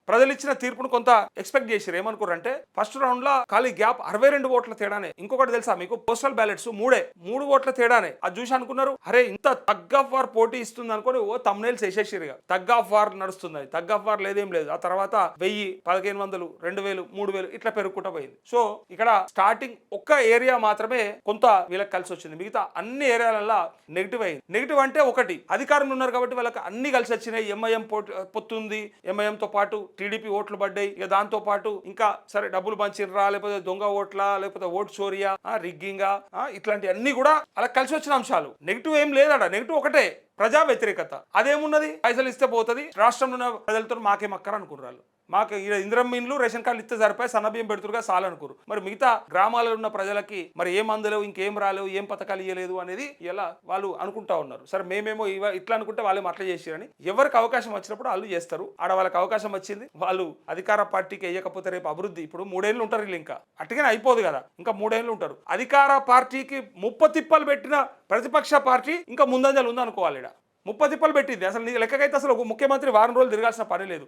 ప్రజలు ఇచ్చిన తీర్పును కొంత ఎక్స్పెక్ట్ చేశారు. ఏమనుకోరంటే ఫస్ట్ రౌండ్ లో ఖాళీ గ్యాప్ 62 ఓట్ల తేడానే. ఇంకొకటి తెలుసా మీకు, పోస్టల్ బ్యాలెట్స్ 3 ఓట్ల తేడానే. అది చూసి అనుకున్నారు అరే ఇంత తగ్ ఆఫ్ వార్ పోటీ ఇస్తుంది అనుకుని ఓ తమ్నేల్స్ వేసేసిరుగా. తగ్ ఆఫ్ వార్ నడుస్తుంది, తగ్ ఆఫ్ వార్ లేదేం లేదు. ఆ తర్వాత 1000, 1500, 2000, 3000 ఇట్లా పెరుగుకుంటా పోయింది. సో ఇక్కడ స్టార్టింగ్ ఒక్క ఏరియా మాత్రమే కొంత వీళ్ళకి కలిసి వచ్చింది, మిగతా అన్ని ఏరియాలలో నెగిటివ్ అయింది. నెగిటివ్ అంటే ఒకటి, అధికారంలో ఉన్నారు కాబట్టి వాళ్ళకి అన్ని కలిసి వచ్చినాయి. ఎంఐఎం పొత్తుంది, ఎంఐఎం తో పాటు టీడీపీ ఓట్లు పడ్డాయి. ఇక దాంతో పాటు ఇంకా సరే డబ్బులు పంచిర్రా, లేకపోతే దొంగ ఓట్ల, లేకపోతే ఓట్ చోరియా, రిగ్గింగా, ఇట్లాంటి అన్ని కూడా అలా కలిసి వచ్చిన అంశాలు. నెగిటివ్ ఏం లేదట, నెగిటివ్ ఒకటే, ప్రజా వ్యతిరేకత. అదేమున్నది, పైసలు ఇస్తే పోతుంది, రాష్ట్రంలో ఉన్న ప్రజలతో మాకేం అక్కర అనుకున్నారు. మాకు ఇందిరమ్మ ఇండ్లు రేషన్ కార్డులు ఇస్తే సరిపోయి సన్నబియ్యం పెడుతురుగా చాలనుకోరు. మరి మిగతా గ్రామాలలో ఉన్న ప్రజలకి మరి ఏం అందలేవు, ఇంకేం రాలేవు, ఏం పథకాలు ఇవ్వలేదు అనేది ఇలా వాళ్ళు అనుకుంటా ఉన్నారు. సరే మేమేమో ఇట్లా అనుకుంటే వాళ్ళేమో అట్లా చేసిరని. ఎవరికి అవకాశం వచ్చినప్పుడు వాళ్ళు చేస్తారు. ఆడ వాళ్ళకి అవకాశం వచ్చింది, వాళ్ళు అధికార పార్టీకి వేయకపోతే రేపు అభివృద్ధి, ఇప్పుడు 3 ఏళ్ళు ఉంటారు వీళ్ళు, ఇంకా అట్టుగానే అయిపోదు కదా, ఇంకా 3 ఏళ్ళు ఉంటారు. అధికార పార్టీకి ముప్పతిప్పలు పెట్టిన ప్రతిపక్ష పార్టీ ఇంకా ముందంజలు ఉంది అనుకోవాలి. 30 తిప్పలు పెట్టింది. అసలు నీ లెక్కకైతే అసలు ఒక ముఖ్యమంత్రి వారం రోజులు తిరగాల్సిన పని లేదు.